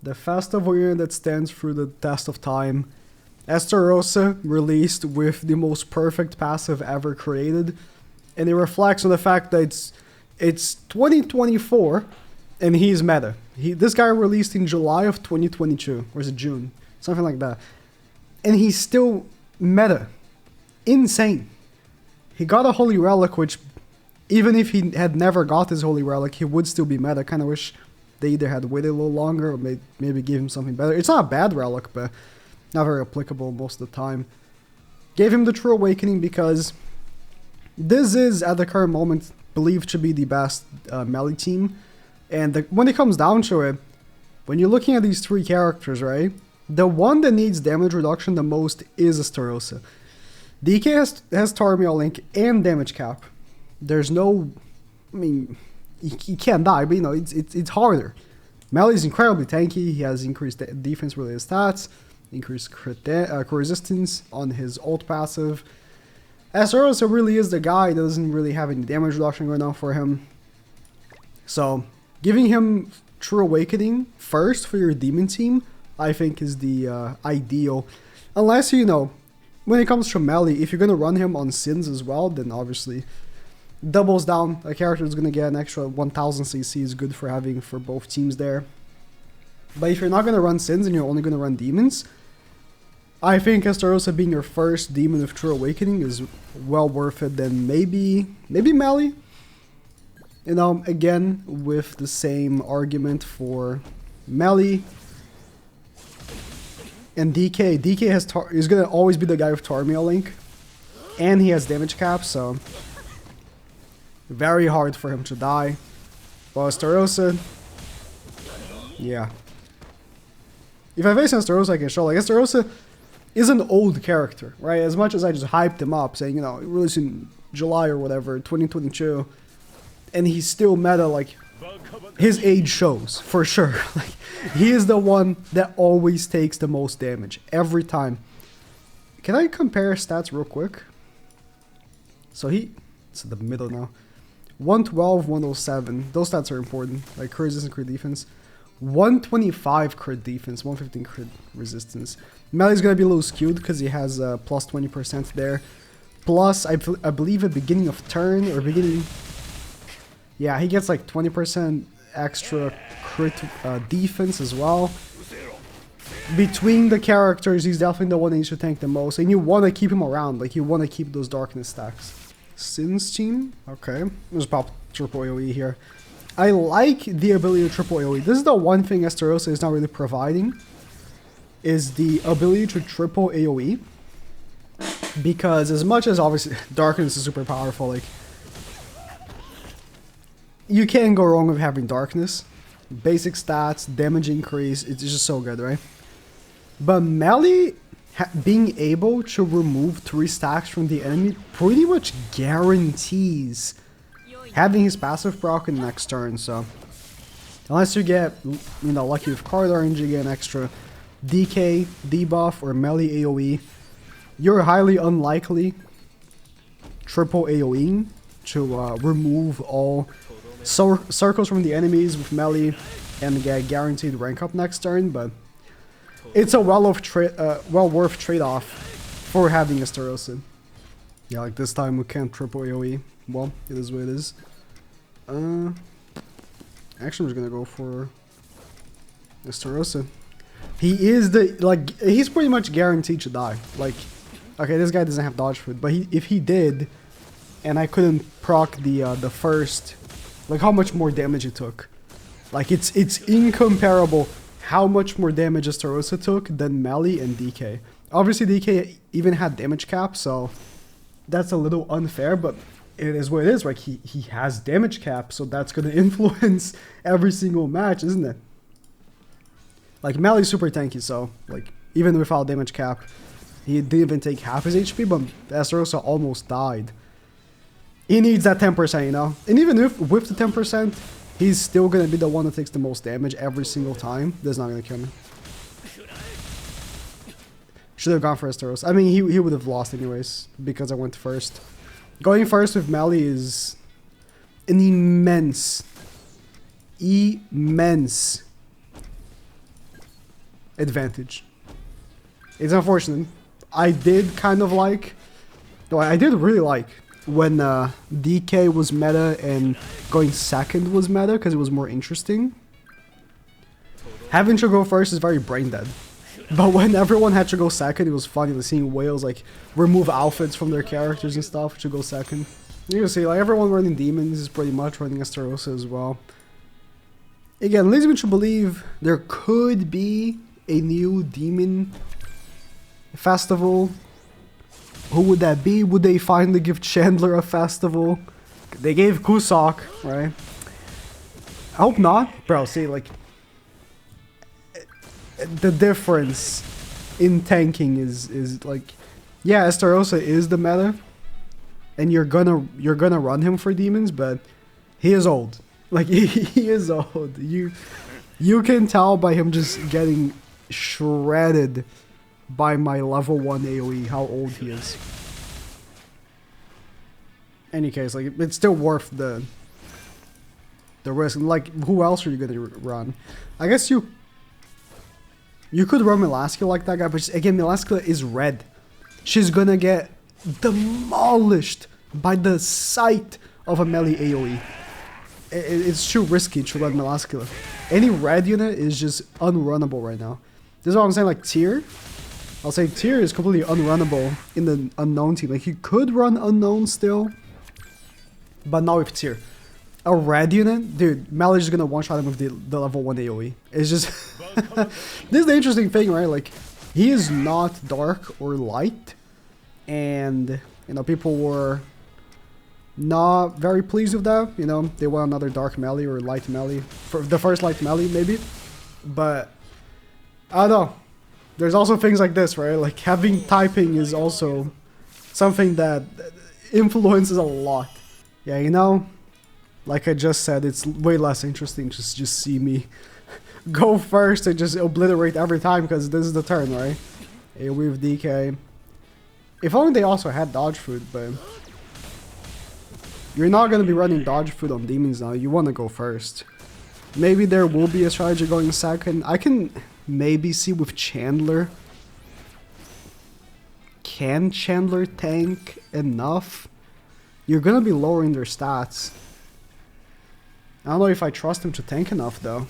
The festival unit that stands through the test of time. ESTAROSSA released with the most perfect passive ever created. And it reflects on the fact that it's 2024 and he's meta. This guy released in July of 2022, or is it June? Something like that. And he's still meta. Insane. He got a Holy Relic, which even if he had never got his Holy Relic, he would still be meta. Kind of wish they either had waited a little longer or maybe give him something better. It's not a bad relic, but not very applicable most of the time. Gave him the True Awakening because this is, at the current moment, believed to be the best melee team. And when it comes down to it, when you're looking at these three characters, right? The one that needs damage reduction the most is ESTAROSSA. DK has Tarmiel Link and damage cap. There's no... I mean, he can't die, but you know, it's harder. Melee is incredibly tanky. He has increased defense-related stats, increased crit resistance on his ult passive. ESTAROSSA really is the guy that doesn't really have any damage reduction going on for him. So, giving him True Awakening first for your demon team, I think is the ideal. Unless, you know, when it comes to melee, if you're going to run him on Sins as well, then obviously doubles down. A character is going to get an extra 1000 CC is good for having for both teams there. But if you're not going to run Sins and you're only going to run demons, I think ESTAROSSA being your first demon of True Awakening is well worth it than maybe melee. You know, again, with the same argument for melee and DK. DK is going to always be the guy with Tarmiel Link, and he has damage cap, so very hard for him to die. But ESTAROSSA, yeah. If I face ESTAROSSA, I can show, like, ESTAROSSA is an old character, right? As much as I just hyped him up, saying, you know, released in July or whatever, 2022, and he's still meta, like, his age shows, for sure. Like, he is the one that always takes the most damage, every time. Can I compare stats real quick? So it's in the middle now. 112, 107, those stats are important, like crit resistance, crit defense. 125 crit defense, 115 crit resistance. Melee's gonna be a little skewed because he has plus 20% there. Plus, I believe at beginning of turn or beginning... Yeah, he gets like 20% extra crit defense as well. Between the characters, he's definitely the one that needs to tank the most. And you want to keep him around, like you want to keep those darkness stacks. Sins team? Okay, let's pop triple AoE here. I like the ability to triple AoE. This is the one thing ESTAROSSA is not really providing, is the ability to triple AoE. Because as much as obviously darkness is super powerful, like you can't go wrong with having darkness. Basic stats, damage increase, it's just so good, right? But melee being able to remove 3 stacks from the enemy pretty much guarantees having his passive proc in the next turn, so unless you get, you know, lucky with card range, you get an extra DK, debuff, or melee AoE, you're highly unlikely triple AoEing to remove all circles from the enemies with melee and get guaranteed rank up next turn, but it's a well worth trade-off for having ESTAROSSA. Yeah, like this time we can't triple AoE. Well, it is what it is. Actually, I'm just gonna go for ESTAROSSA. He is he's pretty much guaranteed to die. Like, okay, this guy doesn't have dodge food, but if he did, and I couldn't proc the first, like how much more damage it took. Like it's incomparable how much more damage ESTAROSSA took than melee and DK. Obviously DK even had damage cap, so that's a little unfair, but it is what it is, right? He has damage cap, so that's gonna influence every single match, isn't it? Like melee's super tanky, so like even without damage cap, he didn't even take half his HP, but ESTAROSSA almost died. He needs that 10%, you know? And even with the 10%, he's still gonna be the one that takes the most damage every single time. That's not gonna kill me. Should have gone for ESTAROSSA. I mean, he would have lost anyways, because I went first. Going first with melee is an immense advantage. It's unfortunate. I did kind of like, no, I did really like when DK was meta and going second was meta because it was more interesting. Having to go first is very brain dead. But when everyone had to go second, it was funny to seeing whales like remove outfits from their characters and stuff to go second. You can see like everyone running demons is pretty much running ESTAROSSA as well. Again, leads me to believe there could be a new demon festival. Who would that be? Would they finally give Chandler a festival? They gave Kusok, right? I hope not. Bro, see, like, the difference in tanking is like, yeah, ESTAROSSA is the meta, and you're gonna run him for demons, but he is old. Like, he is old. You can tell by him just getting shredded by my level 1 AoE how old he is. Any case, like, it's still worth the risk. And like, who else are you gonna run? I guess you could run Milaska like that guy, but again, Milaska is red. She's gonna get demolished by the sight of a melee AoE. It's too risky to run Milaska. Any red unit is just unrunnable right now. This is what I'm saying, like Tyr. I'll say Tyr is completely unrunnable in the unknown team. Like, you could run unknown still, but not with Tyr. A red unit, dude, melee is gonna one-shot him with the level 1 AoE. It's just... This is the interesting thing, right? Like, he is not dark or light, and, you know, people were not very pleased with that. You know, they want another dark melee or light melee. For the first light melee, maybe. But, I don't know. There's also things like this, right? Like, having typing is also something that influences a lot. Yeah, you know, like I just said, it's way less interesting to just see me go first and just obliterate every time because this is the turn, right? AoE with DK. If only they also had dodge food, but you're not going to be running dodge food on demons now. You want to go first. Maybe there will be a strategy going second. I can maybe see with Chandler. Can Chandler tank enough? You're going to be lowering their stats. I don't know if I trust him to tank enough though.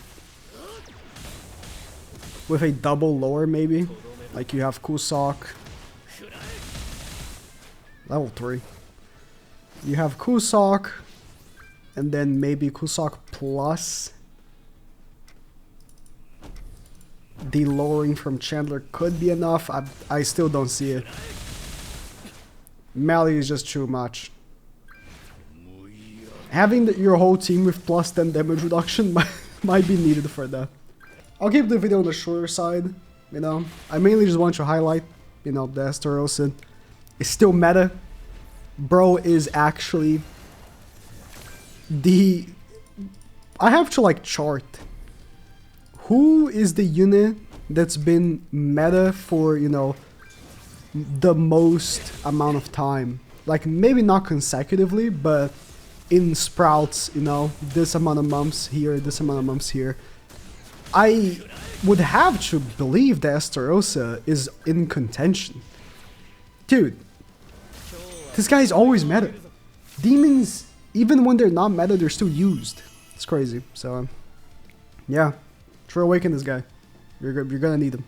With a double lower maybe. Like you have Kusok. Level 3. You have Kusok. And then maybe Kusok plus. The lowering from Chandler could be enough. I still don't see it. Melee is just too much. Having your whole team with plus 10 damage reduction might be needed for that. I'll keep the video on the shorter side, you know. I mainly just want to highlight, you know, the ESTAROSSA is still meta. Bro is actually the... I have to like chart. Who is the unit that's been meta for, you know, the most amount of time? Like, maybe not consecutively, but in sprouts, you know, this amount of months here, this amount of months here. I would have to believe that ESTAROSSA is in contention. Dude, this guy is always meta. Demons, even when they're not meta, they're still used. It's crazy. So, yeah. Try to awaken this guy. You're gonna need him.